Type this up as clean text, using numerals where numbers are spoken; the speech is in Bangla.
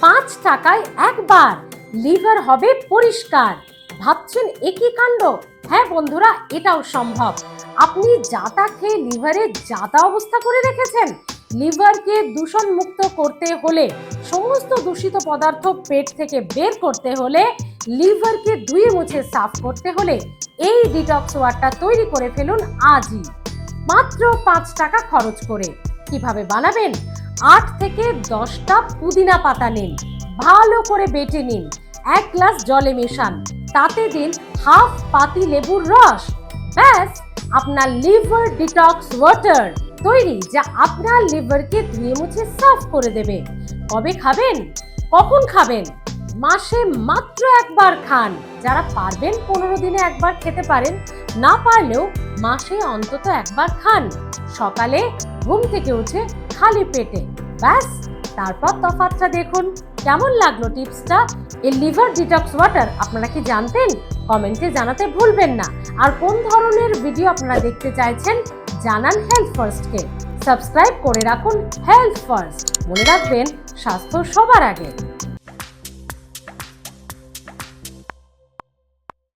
5 টাকায় একবার লিভার হবে পরিষ্কার। ভাবছেন একই কাণ্ড? হ্যাঁ বন্ধুরা, এটাও সম্ভব। আপনি যাতা খেয়ে লিভারের যাতা অবস্থা করে রেখেছেন। লিভারকে দূষণ মুক্ত করতে হলে, সমস্ত দূষিত পদার্থ পেট থেকে বের করতে হলে, লিভারকে ধুয়ে মুছে সাফ করতে হলে এই ডিটক্স ওয়াটার তৈরি করে ফেলুন আজই, মাত্র 5 টাকা খরচ করে। কিভাবে বানাবেন? 8 থেকে 10টা পুদিনা পাতা নিন, ভালো করে বেটে নিন, 1 গ্লাস জলে মেশান, তাতে দিন হাফ পাতি লেবুর রস। ব্যাস, আপনার লিভার ডিটক্স ওয়াটার তৈরি, যা আপনার লিভারকে ধুয়ে মুছে সাফ করে দেবে। কবে খাবেন? কখন খাবেন? মাসে মাত্র একবার খান। যারা পারবেন 15 দিনে একবার খেতে পারেন, না পারলেও মাসে অন্তত একবার খান, সকালে ঘুম থেকে উঠে খালি পেটে। ব্যাস, তারপর তফাৎটা দেখুন। কেমন লাগলো টিপসটা? এই লিভার ডিটক্স ওয়াটার আপনারা কি জানতেন? কমেন্টে জানাতে ভুলবেন না। আর কোন ধরনের ভিডিও আপনারা দেখতে চাইছেন জানান হেলথ ফার্স্টকে। সাবস্ক্রাইব করে রাখুন হেলথ ফার্স্ট। মনে রাখবেন, স্বাস্থ্য সবার আগে।